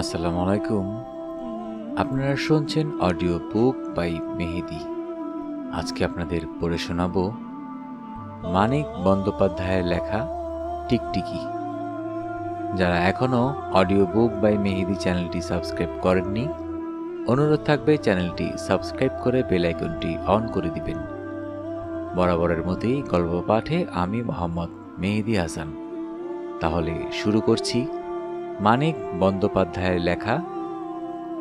আসসালামু আলাইকুম। আপনারা শুনছেন অডিও বুক বাই মেহেদি। আজকে আপনাদের পড়ে শোনাব মানিক বন্দ্যোপাধ্যায়ের লেখা টিকটিকি। যারা এখনও অডিও বুক বাই মেহেদি চ্যানেলটি সাবস্ক্রাইব করেননি, অনুরোধ থাকবে চ্যানেলটি সাবস্ক্রাইব করে বেল আইকনটি অন করে দিবেন। বরাবরের মতোই গল্প পাঠে আমি মোহাম্মদ মেহেদি হাসান। তাহলে শুরু করছি মানিক বন্দ্যোপাধ্যায়ের লেখা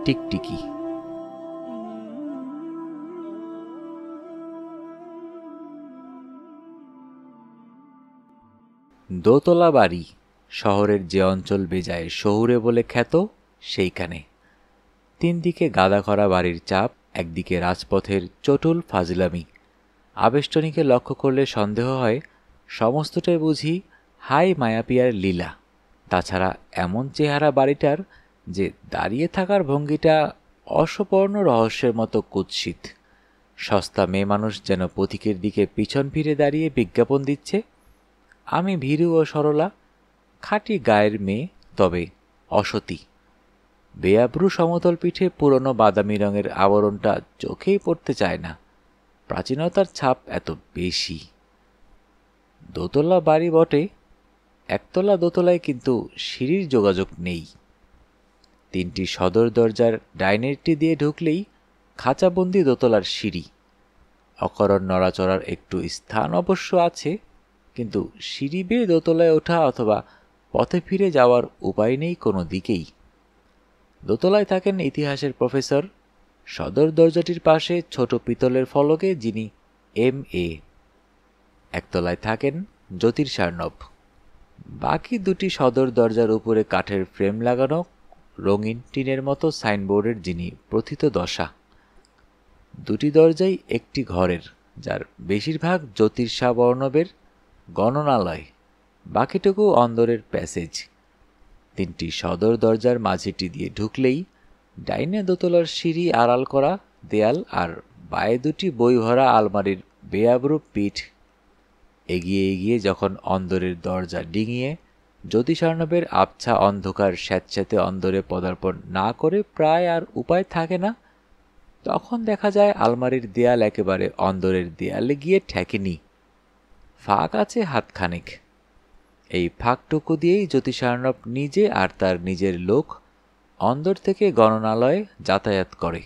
টিকটিকি। দোতলা বাড়ি, শহরের যে অঞ্চল বেজায় শহুরে বলে খ্যাত, সেইখানে তিন দিকে গাদা করা বাড়ির চাপ, একদিকে রাজপথের চটুল ফাজলামি। আবেষ্টনীকে লক্ষ্য করলে সন্দেহ হয় সমস্তটাই বুঝি হাই মায়াপিয়ার লীলা। তাছাড়া এমন চেহারা বাড়িটার যে দাঁড়িয়ে থাকার ভঙ্গিটা অসবর্ণ রহস্যের মতো কুৎসিত। সস্তা মেয়ে মানুষ যেন পথিকের দিকে পিছন ফিরে দাঁড়িয়ে বিজ্ঞাপন দিচ্ছে। আমি ভীরু ও সরলা, খাঁটি গায়ের মেয়ে, তবে অসতী। বেয়াব্রু সমতল পিঠে পুরনো বাদামি রঙের আবরণটা চোখেই পড়তে চায় না। প্রাচীনতার ছাপ এত বেশি। দোতলা বাড়ি বটে, একতলা দোতলায় কিন্তু সিঁড়ির যোগাযোগ নেই। তিনটি সদর দরজার ডাইনেরটি দিয়ে ঢুকলেই খাঁচাবন্দি দোতলার সিঁড়ি। অকারণ নড়াচড়ার একটু স্থান অবশ্য আছে, কিন্তু সিঁড়ি বেয়ে দোতলায় ওঠা অথবা পথে ফিরে যাওয়ার উপায় নেই কোনো দিকেই। দোতলায় থাকেন ইতিহাসের প্রফেসর, সদর দরজাটির পাশে ছোট পিতলের ফলকে যিনি MA। একতলায় থাকেন জ্যোতির্সার্ণব। বাকি দুটি সদর দরজার উপরে কাঠের ফ্রেম লাগানো রঙিন টিনের মতো সাইনবোর্ডের যিনি প্রথিতদশা। দুটি দরজাই একটি ঘরের, যার বেশিরভাগ জ্যোতির্সাবর্ণবের গণনালয়, বাকিটুকু অন্দরের প্যাসেজ। তিনটি সদর দরজার মাঝিটি দিয়ে ঢুকলেই ডাইনে দোতলার সিঁড়ি আড়াল করা দেয়াল আর বায়ে দুটি বই ভরা আলমারির বেয়াব্রু পিঠ। এগিয়ে এগিয়ে যখন অন্দরের দরজা ডিঙিয়ে জ্যোতিষার্ণবের আবছা অন্ধকার স্যাঁতস্যাঁতে অন্দরে পদার্পণ না করে প্রায় আর উপায় থাকে না, তখন দেখা যায় আলমারির দেয়াল একেবারে অন্দরের দেয়ালে গিয়ে ঠেকেনি। ফাঁক আছে হাতখানেক। এই ফাঁকটুকু দিয়েই জ্যোতিষার্ণব নিজে আর তার নিজের লোক অন্দর থেকে গণনালয়ে যাতায়াত করে।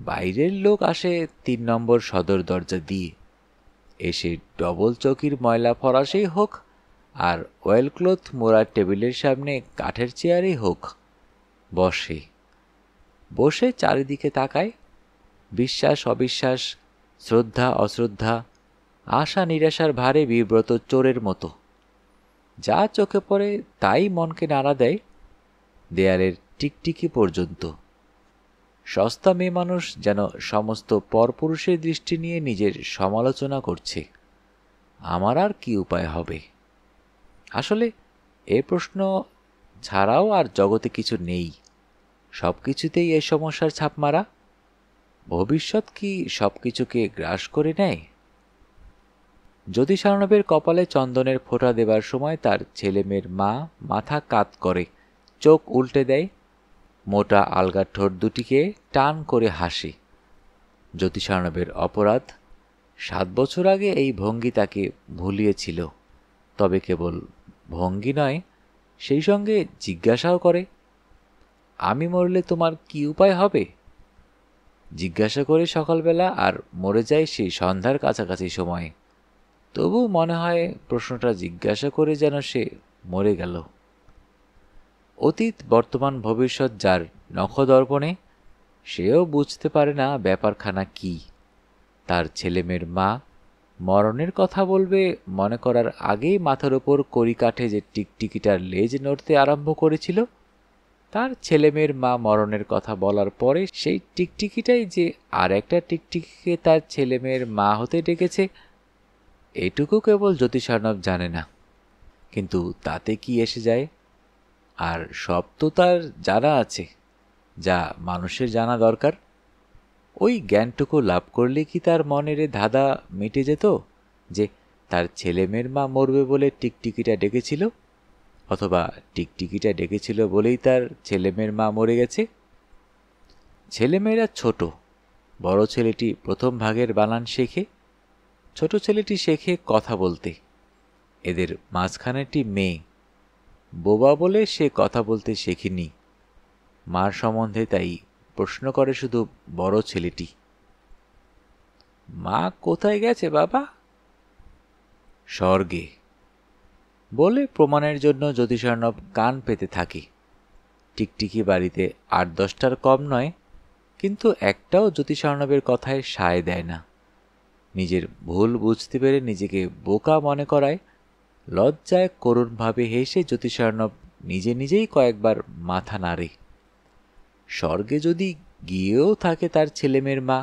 বাইরের লোক আসে 3 নম্বর সদর দরজা দিয়ে। এসে ডবল চৌকির ময়লা ফরাসেই হোক আর ওয়েলক্লথ মোড়ার টেবিলের সামনে কাঠের চেয়ারেই হোক, বসে। বসে চারিদিকে তাকায়, বিশ্বাস অবিশ্বাস, শ্রদ্ধা অশ্রদ্ধা, আশা নিরাশার ভারে বিব্রত চোরের মতো। যা চোখে পড়ে তাই মনকে নাড়া দেয়, দেয়ালের টিকটিকি পর্যন্ত। সস্তা মেয়ে মানুষ যেন সমস্ত পরপুরুষের দৃষ্টি নিয়ে নিজের সমালোচনা করছে। আমার আর কি উপায় হবে? আসলে এ প্রশ্ন ছাড়াও আর জগতে কিছু নেই। সব কিছুতেই এই সমস্যার ছাপ মারা। ভবিষ্যৎ কি সব কিছুকে গ্রাস করে নেয়? জ্যোতিষার্ণবের কপালে চন্দনের ফোঁটা দেবার সময় তার ছেলেমেয়ের মা মাথা কাত করে, চোখ উল্টে দেয়, মোটা আলগা ঠোঁট দুটিকে টান করে হাসে। জ্যোতিষার্ণবের অপরাধ, 7 বছর আগে এই ভঙ্গি তাকে ভুলিয়েছিল। তবে কেবল ভঙ্গি নয়, সেই সঙ্গে জিজ্ঞাসাও করে, আমি মরলে তোমার কি উপায় হবে? জিজ্ঞাসা করে সকালবেলা আর মরে যায় সেই সন্ধ্যার কাছাকাছি সময়ে। তবু মনে হয় প্রশ্নটা জিজ্ঞাসা করে যেন সে মরে গেল। অতীত বর্তমান ভবিষ্যৎ যার নখদর্পণে, সেও বুঝতে পারে না ব্যাপারখানা কি। তার ছেলেমেয়ের মা মরণের কথা বলবে মনে করার আগেই মাথার ওপর কড়ি কাঠে যে টিকটিকিটার লেজ নড়তে আরম্ভ করেছিল, তার ছেলেমেয়ের মা মরণের কথা বলার পরে সেই টিকটিকিটাই যে আর একটা টিকটিকিকে তার ছেলেমেয়ের মা হতে ডেকেছে, এটুকু কেবল জ্যোতিষার্ণব জানে না। কিন্তু তাতে কি এসে যায়? আর সব তো তার জানা আছে, যা মানুষের জানা দরকার। ওই জ্ঞানটুকু লাভ করলে কি তার মনের ধাঁধা মিটে যেত যে তার ছেলেমেয়ের মা মরবে বলে টিকটিকিটা ডেকেছিল? অথবা টিকটিকিটা ডেকেছিল বলেই তার ছেলেমেয়ের মা মরে গেছে। ছেলেমেয়েরা ছোট, বড় ছেলেটি প্রথম ভাগের বানান শেখে, ছোট ছেলেটি শেখে কথা বলতে। এদের মাঝখানেরটি মেয়ে, বোবা বলে সে কথা বলতে শেখেনি। মার সম্বন্ধে তাই প্রশ্ন করে শুধু বড় ছেলেটি। মা কোথায় গেছে বাবা? স্বর্গে, বলে প্রমাণের জন্য জ্যোতিষার্ণব কান পেতে থাকে। টিকটিকি বাড়িতে ৮-১০টার কম নয়, কিন্তু একটাও জ্যোতিষার্ণবের কথায় সায় দেয় না। নিজের ভুল বুঝতে পেরে নিজেকে বোকা মনে করায় লজ্জায় করুণভাবে হেসে জ্যোতিষার্ণব নিজে নিজেই কয়েকবার মাথা নাড়ে। স্বর্গে যদি গিয়েও থাকে তার ছেলেমেয়ের মা,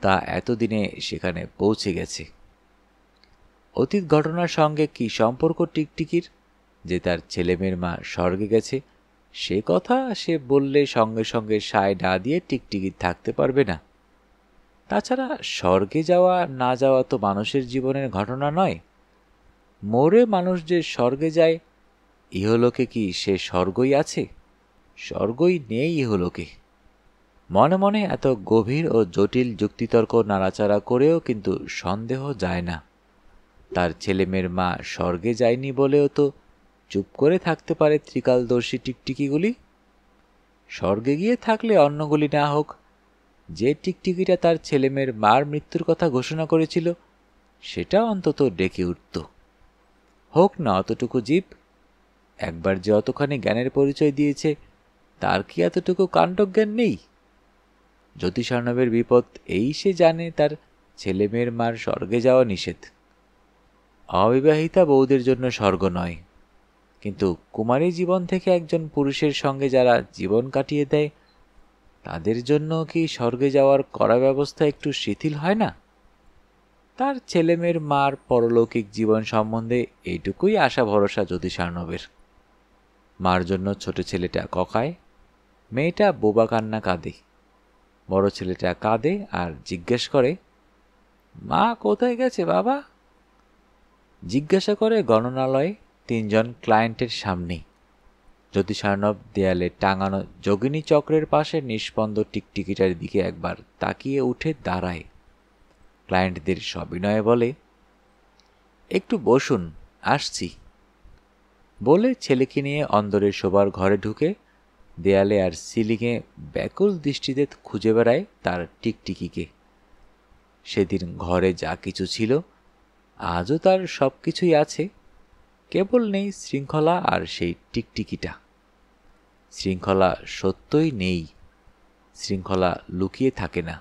তা এতদিনে সেখানে পৌঁছে গেছে। অতীত ঘটনার সঙ্গে কি সম্পর্ক টিকটিকির যে তার ছেলেমেয়ের মা স্বর্গে গেছে? সে কথা সে বললে সঙ্গে সঙ্গে সায় না দিয়ে টিকটিকি থাকতে পারবে না। তাছাড়া স্বর্গে যাওয়া না যাওয়া তো মানুষের জীবনের ঘটনা নয়। মরে মানুষ যে স্বর্গে যায়, ইহলোকে কি সে স্বর্গই আছে? স্বর্গই নেই ইহলোকে। মনে মনে এত গভীর ও জটিল যুক্তিতর্ক নাড়াচাড়া করেও কিন্তু সন্দেহ যায় না। তার ছেলেমেয়ের মা স্বর্গে যায়নি বলেও তো চুপ করে থাকতে পারে ত্রিকালদর্শী টিকটিকিগুলি। স্বর্গে গিয়ে থাকলে অন্যগুলি না হোক, যে টিকটিকিটা তার ছেলেমেয়ের মার মৃত্যুর কথা ঘোষণা করেছিল সেটা অন্তত ডেকে উঠত। হোক না অতটুকু জীব, একবার যে অতখানি জ্ঞানের পরিচয় দিয়েছে তার কি এতটুকু কাণ্ডজ্ঞান নেই? জ্যোতিষার্ণবের বিপদ এই সে জানে তার ছেলেমেয়ের মার স্বর্গে যাওয়া নিষেধ। অবিবাহিতা বউদের জন্য স্বর্গ নয়, কিন্তু কুমারী জীবন থেকে একজন পুরুষের সঙ্গে যারা জীবন কাটিয়ে দেয় তাদের জন্য কি স্বর্গে যাওয়ার কড়া ব্যবস্থা একটু শিথিল হয় না? তার ছেলেমেয়ের মার পরলৌকিক জীবন সম্বন্ধে এইটুকুই আশা ভরসা জ্যোতিষার্ণবের। মার জন্য ছোট ছেলেটা ককায়, মেয়েটা বোবা কান্না কাঁদে। বড় ছেলেটা কাঁদে আর জিজ্ঞেস করে, মা কোথায় গেছে বাবা? জিজ্ঞাসা করে গণনালয়ে ৩ জন ক্লায়েন্টের সামনে। জ্যোতিষার্ণব দেয়ালে টাঙানো যোগিনী চক্রের পাশে নিষ্পন্দ টিকটিকিটার দিকে একবার তাকিয়ে উঠে দাঁড়ায়। ক্লায়েন্টদের সবিনয়ে বলে, একটু বসুন, আসছি। বলে ছেলেকে নিয়ে অন্দরের শোবার ঘরে ঢুকে দেয়ালে আর সিলিংয়ে ব্যাকুল দৃষ্টিতে খুঁজে বেড়ায় তার টিকটিকিকে। সেদিন ঘরে যা কিছু ছিল আজও তার সব কিছুই আছে, কেবল নেই শৃঙ্খলা আর সেই টিকটিকিটা। শৃঙ্খলা সত্যই নেই, শৃঙ্খলা লুকিয়ে থাকে না,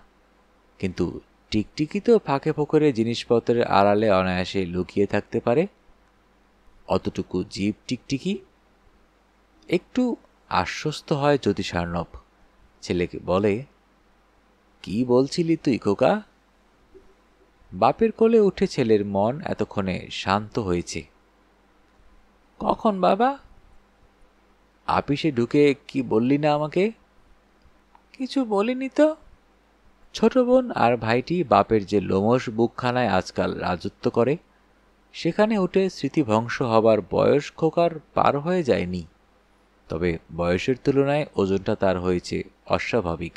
কিন্তু টিকটিকি তো ফাঁকে ফোকরে জিনিসপত্রের আড়ালে অনায়াসে লুকিয়ে থাকতে পারে। অতটুকু জীব টিকটিকি। একটু আশ্বস্ত হয় জ্যোতিষার্ণব। ছেলেকে বলে, কি বলছিলি তুই খোকা? বাপের কোলে উঠে ছেলের মন এতক্ষণে শান্ত হয়েছে। কখন বাবা? আপিসে ঢুকে কি বললি না আমাকে? কিছু বলিনি তো। ছোট বোন আর ভাইটি বাপের যে লোমশ বুকখানায় আজকাল রাজত্ব করে, সেখানে উঠে স্মৃতিভংস হবার বয়স খোকার পার হয়ে যায়নি। তবে বয়সের তুলনায় ওজনটা তার হয়েছে অস্বাভাবিক।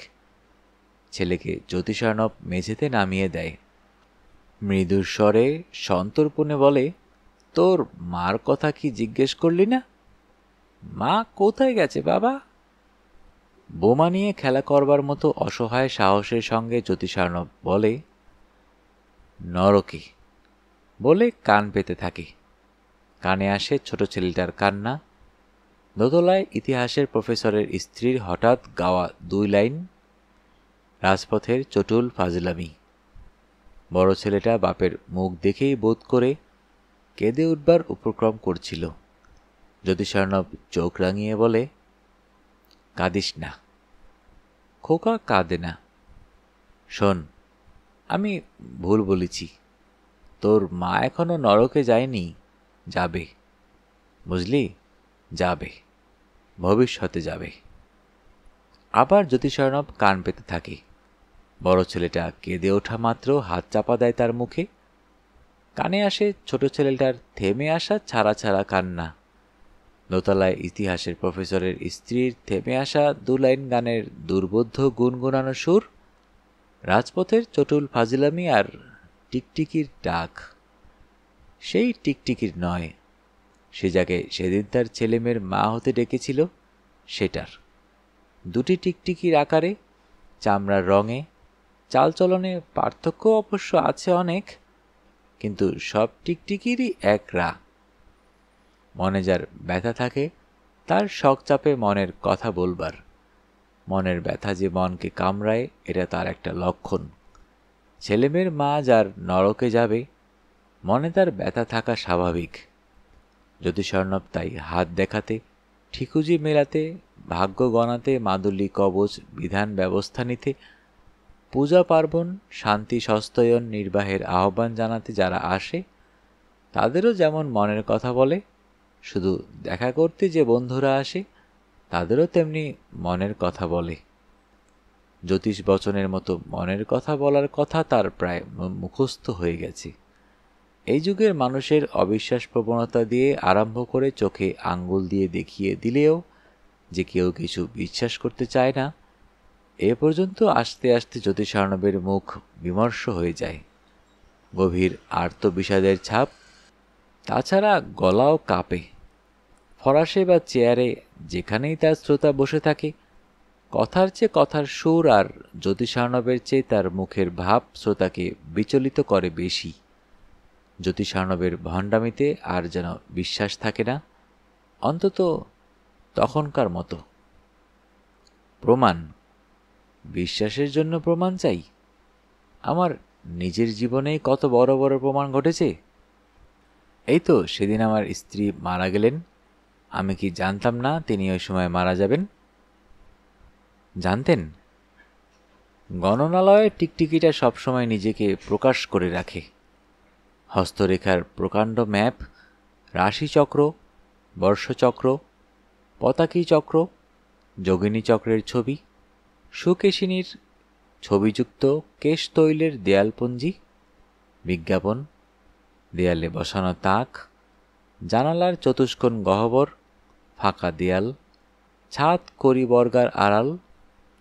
ছেলেকে জ্যোতিষার্ণব মেঝেতে নামিয়ে দেয়। মৃদুর স্বরে সন্তর্পণে বলে, তোর মার কথা কি জিজ্ঞেস করলি না? মা কোথায় গেছে বাবা? বোমা নিয়ে খেলা করবার মতো অসহায় সাহসের সঙ্গে জ্যোতিষার্ণব বলে, নরকে। বলে কান পেতে থাকে। কানে আসে ছোট ছেলেটার কান্না। দোতলায় ইতিহাসের প্রফেসরের স্ত্রীর হঠাৎ গাওয়া 2 লাইন, রাজপথের চটুল ফাজলামি। বড় ছেলেটা বাপের মুখ দেখেই বোধ করে কেঁদে উঠবার উপক্রম করছিল। জ্যোতিষার্ণব চোখ রাঙিয়ে বলে, কাঁদিস না খোকা, কাঁদে না। শোন, আমি ভুল বলেছি। তোর মা এখনো নরকে যায়নি, যাবে। বুঝলি, যাবে, ভবিষ্যতে যাবে। আবার জ্যোতিষার্ণব কান পেতে থাকে। বড় ছেলেটা কেঁদে ওঠা মাত্র হাত চাপা দেয় তার মুখে। কানে আসে ছোট ছেলেটার থেমে আসা ছাড়া ছাড়া কান্না। দোতলায় ইতিহাসের প্রফেসরের স্ত্রীর থেমে আসা 2 লাইন গানের দুর্বোধ্য গুনগুনানো সুর, রাজপথের চটুল ফাজিলামি আর টিকটিকির ডাক। সেই টিকটিকির নয়, সে যাকে সেদিন তার ছেলেমেয়ের মা হতে ডেকেছিল সেটার। 2টি টিকটিকির আকারে, চামড়ার রঙে, চালচলনে পার্থক্য অবশ্য আছে অনেক, কিন্তু সব টিকটিকিরই এক রা। মনে যার ব্যথা থাকে তার শখ চাপে মনের কথা বলবার। মনের ব্যথা যে মনকে কামড়ায় এটা তার একটা লক্ষণ। ছেলেমেয়ের মা যার নরকে যাবে, মনে তার ব্যথা থাকা স্বাভাবিক। জ্যোতিষার্ণব তাই হাত দেখাতে, ঠিকুজি মেলাতে, ভাগ্য গণাতে, মাদুলি কবচ বিধান ব্যবস্থা নিতে, পূজা পার্বণ শান্তি সস্তয়ন নির্বাহের আহ্বান জানাতে যারা আসে তাদেরও যেমন মনের কথা বলে, শুধু দেখা করতে যে বন্ধুরা আসে তাদেরও তেমনি মনের কথা বলে। জ্যোতিষ বচনের মতো মনের কথা বলার কথা তার প্রায় মুখস্থ হয়ে গেছে। এই যুগের মানুষের অবিশ্বাস প্রবণতা দিয়ে আরম্ভ করে চোখে আঙ্গুল দিয়ে দেখিয়ে দিলেও যে কেউ কিছু বিশ্বাস করতে চায় না, এ পর্যন্ত আস্তে আস্তে জ্যোতিষার্ণবের মুখ বিমর্ষ হয়ে যায়। গভীর আর্তবিষাদের ছাপ, তাছাড়া গলাও কাঁপে। ফরাসে বা চেয়ারে যেখানেই তার শ্রোতা বসে থাকে, কথার চেয়ে কথার সুর আর জ্যোতিষার্ণবের চেয়ে তার মুখের ভাব শ্রোতাকে বিচলিত করে বেশি। জ্যোতিষার্ণবের ভণ্ডামিতে আর যেন বিশ্বাস থাকে না, অন্তত তখনকার মতো। প্রমাণ, বিশ্বাসের জন্য প্রমাণ চাই? আমার নিজের জীবনেই কত বড় বড় প্রমাণ ঘটেছে। এই তো সেদিন আমার স্ত্রী মারা গেলেন, আমি কি জানতাম না তিনি ওই সময় মারা যাবেন? জানতেন? গণনালয়ে টিকটিকিটা সবসময় নিজেকে প্রকাশ করে রাখে। হস্তরেখার প্রকাণ্ড ম্যাপ, রাশিচক্র, বর্ষচক্র, পতাকী চক্র, যোগিনী চক্রের ছবি, সুকেশিনীর ছবিযুক্ত কেশ তৈলের দেয়ালপঞ্জি, বিজ্ঞাপন, দেয়ালে বসানো তাক, জানালার চতুষ্কোণ গহ্বর, ফাঁকা দেয়াল, ছাদ করি বর্গার আড়াল,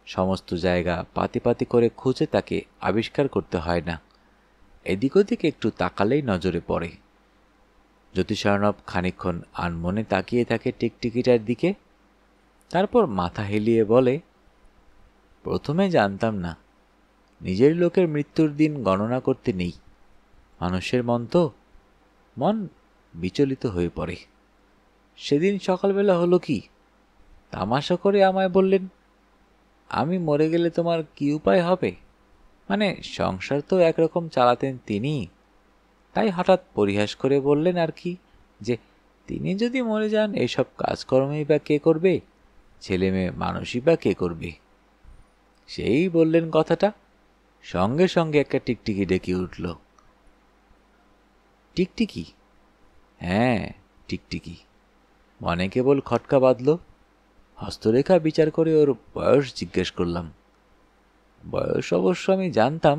সমস্ত জায়গা পাতি পাতি করে খুঁজে তাকে আবিষ্কার করতে হয় না। এদিক ওদিক একটু তাকালেই নজরে পড়ে। জ্যোতিষার্ণব খানিকক্ষণ আনমনে তাকিয়ে থাকে টিকটিকিটার দিকে, তারপর মাথা হেলিয়ে বলে, প্রথমে জানতাম না, নিজের লোকের মৃত্যুর দিন গণনা করতে নেই। মানুষের মন তো, মন বিচলিত হয়ে পড়ে। সেদিন সকালবেলা হলো কি, তামাশা করে আমায় বললেন, আমি মরে গেলে তোমার কি উপায় হবে? মানে সংসার তো একরকম চালাতেন তিনি, তাই হঠাৎ পরিহাস করে বললেন আর কি, যে তিনি যদি মরে যান এইসব কাজকর্মই বা কে করবে, ছেলে মেয়ে মানুষই বা কে করবে। সেই বললেন কথাটা, সঙ্গে সঙ্গে একটা টিকটিকি ডেকে উঠল। টিকটিকি? হ্যাঁ, টিকটিকি। মনে কেবল খটকা বাঁধল। হস্তরেখা বিচার করে ওর বয়স জিজ্ঞেস করলাম। বয়স অবশ্য আমি জানতাম,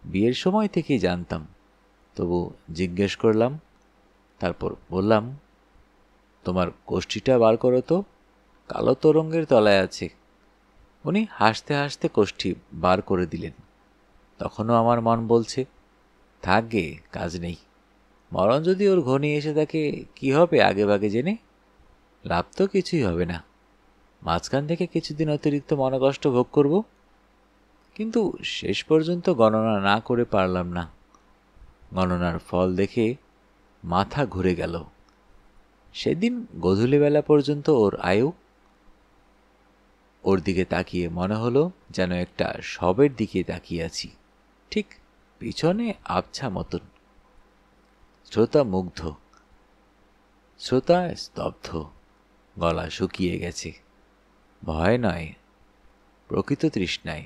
বিয়ের সময় থেকেই জানতাম, তবু জিজ্ঞেস করলাম। তারপর বললাম, তোমার কোষ্ঠীটা বার করো তো, কালো তরঙ্গের তলায় আছে। উনি হাসতে হাসতে কোষ্ঠী বার করে দিলেন। তখনও আমার মন বলছে, থাক গে, কাজ নেই। মরণ যদি ওর ঘনিয়ে এসে থাকে কি হবে আগে ভাগে জেনে? লাভ তো কিছুই হবে না। মাঝখান থেকে কিছুদিন অতিরিক্ত মনকষ্ট ভোগ করব, কিন্তু শেষ পর্যন্ত গণনা না করে পারলাম না। গণনার ফল দেখে মাথা ঘুরে গেল। সেদিন গধূলিবেলা পর্যন্ত ওর আয়ু। ওর দিকে তাকিয়ে মনে হলো যেন একটা শবের দিকে তাকিয়ে আছি, ঠিক পিছনে আবছা মতন। শ্রোতা মুগ্ধ, শ্রোতা স্তব্ধ, গলা শুকিয়ে গেছে। ভয় নয়, প্রকৃত তৃষ্ণায়।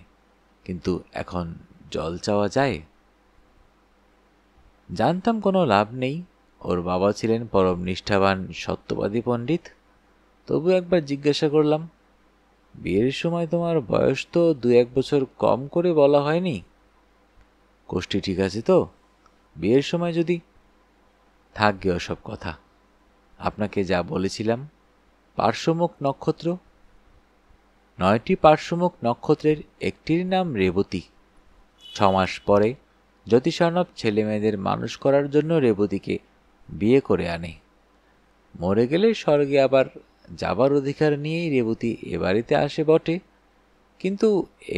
কিন্তু এখন জল চাওয়া যায়? জানতাম কোনো লাভ নেই। ওর বাবা ছিলেন পরম নিষ্ঠাবান সত্যবাদী পণ্ডিত, তবু একবার জিজ্ঞাসা করলাম, বিয়ের সময় তোমার বয়স তো 2-1 বছর কম করে বলা হয়নি? কোষ্ঠী ঠিক আছে তো? বিয়ের সময় যদি... থাকবে ওসব কথা। আপনাকে যা বলেছিলাম পার্শ্বমুখ নক্ষত্র। 9টি পার্শ্বমুখ নক্ষত্রের একটির নাম রেবতী। 6 মাস পরে জ্যোতিষার্ণব ছেলেমেয়েদের মানুষ করার জন্য রেবতীকে বিয়ে করে আনে। মরে গেলে স্বর্গে আবার যাবার অধিকার নিয়েই রেবতী এ বাড়িতে আসে বটে, কিন্তু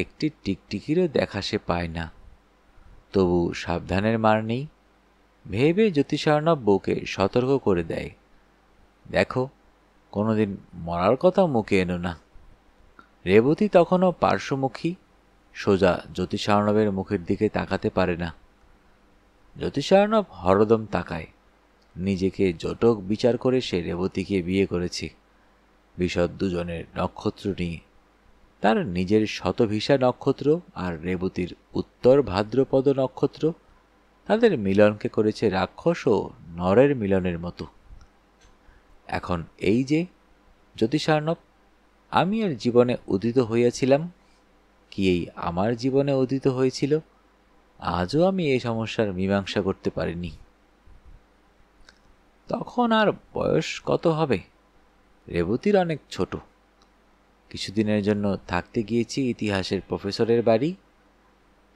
একটি টিকটিকিরও দেখা সে পায় না। তবু সাবধানের মার নেই। ভেবে জ্যোতিষার্ণব বউকে সতর্ক করে দেয়, দেখো কোনোদিন মরার কথা মুখে এনো না। রেবতী তখনও পার্শ্বমুখী, সোজা জ্যোতিষার্ণবের মুখের দিকে তাকাতে পারে না। জ্যোতিষার্ণব হরদম তাকায়। নিজেকে জটক বিচার করে সে রেবতীকে বিয়ে করেছে বিশদ দুজনের নক্ষত্র নিয়ে। তার নিজের শতভিসা নক্ষত্র আর রেবতীর উত্তর ভাদ্রপদ নক্ষত্র, তাদের মিলনকে করেছে রাক্ষস ও নরের মিলনের মতো। এখন এই যে জ্যোতিষার্ণব, আমি এর জীবনে উদিত হইয়াছিলাম, কি এই আমার জীবনে উদিত হয়েছিল? আজও আমি এই সমস্যার মীমাংসা করতে পারিনি। তখন আর বয়স কত হবে? রেবতীর অনেক ছোট। কিছুদিনের জন্য থাকতে গিয়েছি ইতিহাসের প্রফেসরের বাড়ি।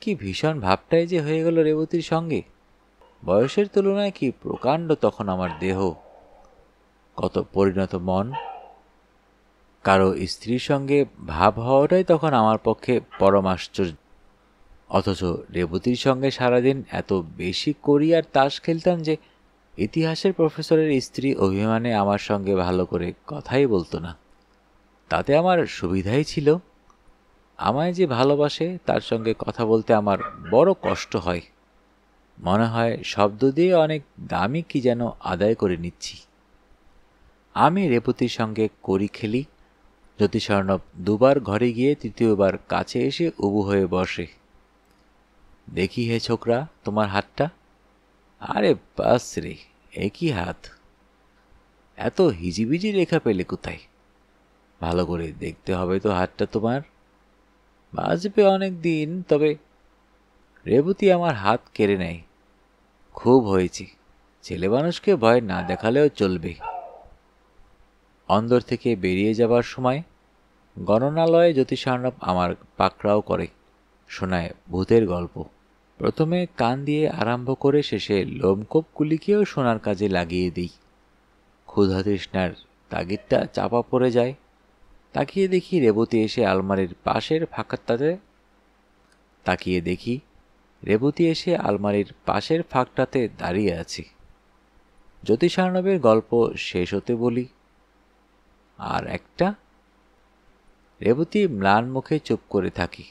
কি ভীষণ ভাবটাই যে হয়ে গেল রেবতীর সঙ্গে। বয়সের তুলনায় কি প্রকাণ্ড তখন আমার দেহ, কত পরিণত মন। কারো স্ত্রীর সঙ্গে ভাব হওয়াটাই তখন আমার পক্ষে পরম আশ্চর্য। অথচ রেবতীর সঙ্গে সারাদিন এত বেশি করি আর তাস খেলতাম যে ইতিহাসের প্রফেসরের স্ত্রী অভিমানে আমার সঙ্গে ভালো করে কথাই বলতো না। তাতে আমার সুবিধাই ছিল। আমায় যে ভালোবাসে তার সঙ্গে কথা বলতে আমার বড় কষ্ট হয়। মনে হয় শব্দ দিয়ে অনেক দামি কি যেন আদায় করে নিচ্ছি। আমি রেবতীর সঙ্গে করি খেলি। জ্যোতিষার্ণব দুবার ঘরে গিয়ে তৃতীয়বার কাছে এসে উবু হয়ে বসে। দেখি হে ছোকরা, তোমার হাতটা। আরে বাস রে, একই হাত। এত হিজিবিজি রেখা পেলে কোথায়? ভালো করে দেখতে হবে তো হাতটা তোমার। বাঁচবে অনেক দিন। তবে রেবতী আমার হাত কেড়ে নেয়। খুব হয়েছে, ছেলে মানুষকে ভয় না দেখালেও চলবে। অন্দর থেকে বেরিয়ে যাবার সময় গণনালয়ে জ্যোতিষার্ণব আমার পাকড়াও করে, শোনায় ভূতের গল্প। প্রথমে কান দিয়ে আরম্ভ করে শেষে লোমকূপগুলিকেও শোনার কাজে লাগিয়ে দিই। ক্ষুধা তৃষ্ণার তাগিদটা চাপা পড়ে যায়। তাকিয়ে দেখি রেবতী এসে আলমারির পাশের ফাঁকটাতে দাঁড়িয়ে আছে। জ্যোতিষার্ণবের গল্প শেষ হতে বলি, আর একটা। রেবতী ম্লান মুখে চুপ করে থাকি।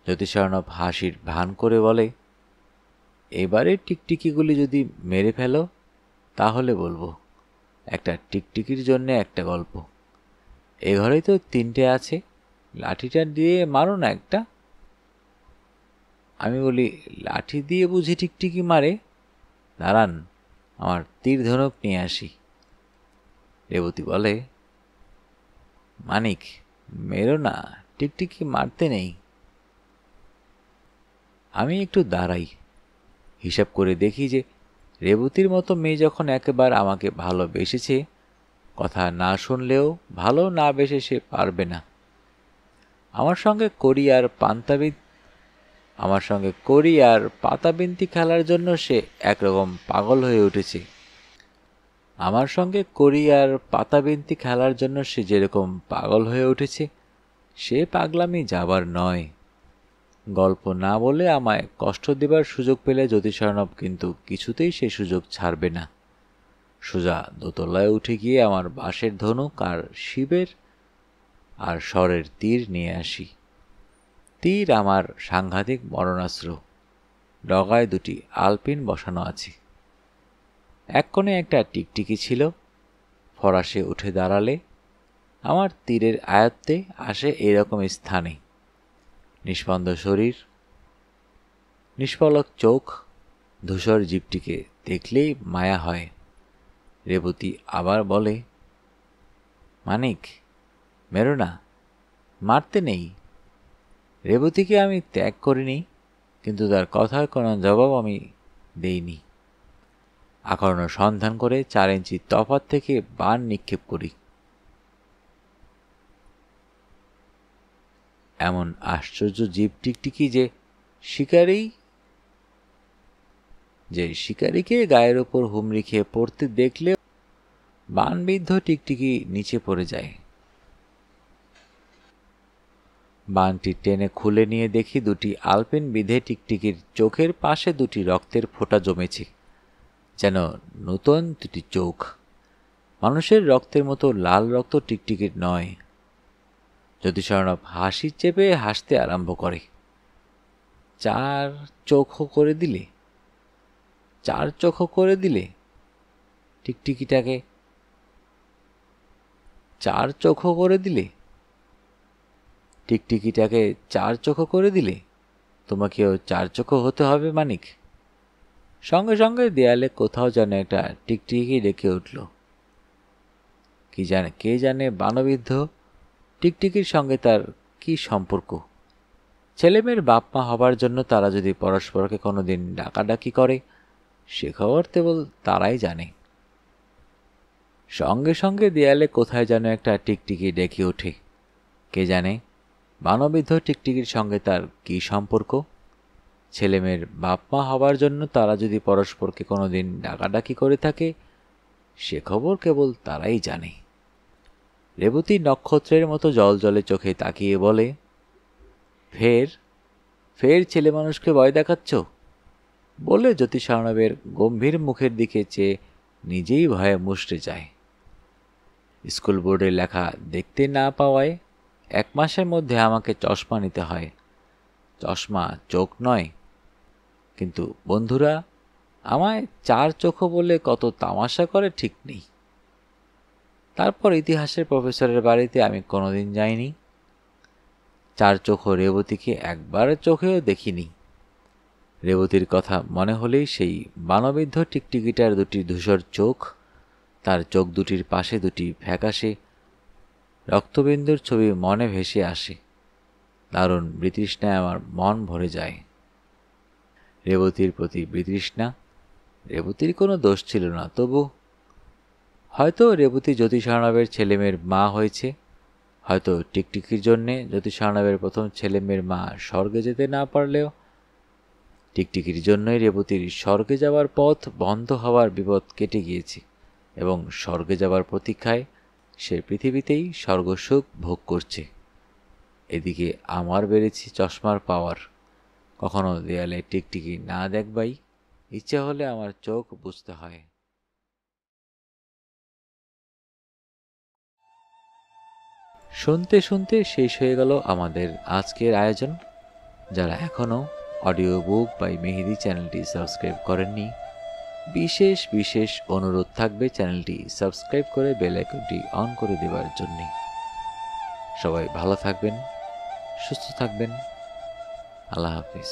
জ্যোতিষার্ণব হাসির ভান করে বলে, এবারে টিকটিকিগুলি যদি মেরে ফেলো তাহলে বলবো। একটা টিকটিকির জন্য একটা গল্প। এ ঘরেই তো 3টে আছে, লাঠিটা দিয়ে মারো না একটা। আমি বলি, লাঠি দিয়ে বুঝি টিকটিকি মারে? দাঁড়ান, আমার তীর ধনুক নিয়ে আসি। রেবতী বলে, মানিক, মেরো না, টিকটিকি মারতে নেই। আমি একটু দাঁড়াই, হিসাব করে দেখি যে রেবতীর মতো মেয়ে যখন একেবার আমাকে ভালোবেসেছে, কথা না শুনলেও ভালো না বেসে সে পারবে না। আমার সঙ্গে কড়ি আর পাতাবিন্তি খেলার জন্য সে একরকম পাগল হয়ে উঠেছে। সে যেরকম পাগল হয়ে উঠেছে, সে পাগলামি যাবার নয়। গল্প না বলে আমায় কষ্ট দেবার সুযোগ পেলে জ্যোতিষার্ণব কিন্তু কিছুতেই সে সুযোগ ছাড়বে না। সোজা দোতলায় উঠে গিয়ে আমার বাঁশের ধনুক আর শিবের আর স্বরের তীর নিয়ে আসি। তীর আমার সাংঘাতিক মরণাস্ত্র। ডগায় 2টি আলপিন বসানো আছে। এক কোণে একটা টিকটিকি ছিল। ফরাসে উঠে দাঁড়ালে আমার তীরের আয়ত্তে আসে এরকম স্থানে। নিষ্পন্দ শরীর, নিষ্পলক চোখ, ধূসর জীবটিকে দেখলেই মায়া হয়। রেবতী আবার বলে, মানিক, মেরো না, মারতে নেই। রেবতীকে আমি ত্যাগ করিনি, কিন্তু তার কথার কোনো জবাব আমি দেইনি। আকর্ণ সন্ধান করে 4 ইঞ্চি তফাৎ থেকে বাণ নিক্ষেপ করি। এমন আশ্চর্য জীব টিকটিকি যে শিকারীকে গায়ের ওপর হুমড়ি খেয়ে পড়তে দেখলে বানবিদ্ধ টিকটিকি নিচে পড়ে যায়। বানটি টেনে খুলে নিয়ে দেখি দুটি আলপেন বিঁধে টিকটিকির চোখের পাশে দুটি রক্তের ফোঁটা জমেছে, যেন নূতন দুটি চোখ। মানুষের রক্তের মতো লাল রক্ত টিকটিকির নয়। জ্যোতিষার্ণব হাসি চেপে হাসতে আরম্ভ করে। চার চোখও করে দিলে টিকটিকিটাকে, 4 চোখও করে দিলে টিকটিকিটাকে 4 চোখও করে দিলে। তোমাকেও 4 চোখও হতে হবে মানিক। সঙ্গে সঙ্গে দেয়ালে কোথাও যেন একটা টিকটিকি ডেকে উঠল। কে জানে বানবিদ্ধ টিকটিকির সঙ্গে তার কি সম্পর্ক। ছেলেমেয়ের বাপ মা হবার জন্য তারা যদি পরস্পরকে কোনোদিন ডাকাডাকি করে, সে খবর কেবল তারাই জানে। সঙ্গে সঙ্গে দেয়ালে কোথায় যেন একটা টিকটিকি ডেকে ওঠে। কে জানে বানবিদ্ধ টিকটিকির সঙ্গে তার কি সম্পর্ক। ছেলেমেয়ের বাপ মা হবার জন্য তারা যদি পরস্পরকে কোনোদিন ডাকাডাকি করে থাকে, সে খবর কেবল তারাই জানে। রেবতী নক্ষত্রের মতো জলজলে চোখে তাকিয়ে বলে, ফের ছেলে মানুষকে ভয় দেখাচ্ছ? বলে জ্যোতিষার্ণবের গম্ভীর মুখের দিকে চেয়ে নিজেই ভয়ে মুষড়ে যায়। স্কুল বোর্ডে লেখা দেখতে না পাওয়ায় 1 মাসের মধ্যে আমাকে চশমা নিতে হয়। চশমা চোখ নয়। কিন্তু বন্ধুরা আমায় 4 চোখও বলে কত তামাশা করে ঠিক নেই। তারপর ইতিহাসের প্রফেসরের বাড়িতে আমি কোনোদিন যাইনি। 4 চোখও রেবতীকে একবার চোখেও দেখিনি। রেবতীর কথা মনে হলেই সেই বানবিদ্ধ টিকটিকিটার দুটি ধূসর চোখ, তার চোখ দুটির পাশে দুটি ফ্যাকাশে রক্তবিন্দুর ছবি মনে ভেসে আসে। দারুণ বিতৃষ্ণায় আমার মন ভরে যায়। রেবতীর প্রতি বিতৃষ্ণা। রেবতীর কোনো দোষ ছিল না, তবু হয়তো রেবতী জ্যোতিষার্ণবের ছেলেমেয়ের মা হয়েছে। হয়তো টিকটিকির জন্যে জ্যোতিষার্ণবের প্রথম ছেলেমেয়ের মা স্বর্গে যেতে না পারলেও টিকটিকির জন্যই রেবতীর স্বর্গে যাওয়ার পথ বন্ধ হওয়ার বিপদ কেটে গিয়েছে এবং স্বর্গে যাওয়ার প্রতীক্ষায় সে পৃথিবীতেই স্বর্গসুখ ভোগ করছে। এদিকে আমার বেড়েছে চশমার পাওয়ার। কখনো দেয়ালে টিকটিকি না দেখবাই, ইচ্ছে হলে আমার চোখ বুঝতে হয়। শুনতে শুনতে শেষ হয়ে গেল আমাদের আজকের আয়োজন। যারা এখনও অডিও বুক বাই মেহেদি চ্যানেলটি সাবস্ক্রাইব করেননি, বিশেষ অনুরোধ থাকবে চ্যানেলটি সাবস্ক্রাইব করে বেল আইকনটি অন করে দেওয়ার জন্য। সবাই ভালো থাকবেন, সুস্থ থাকবেন। আল্লাহ হাফিজ।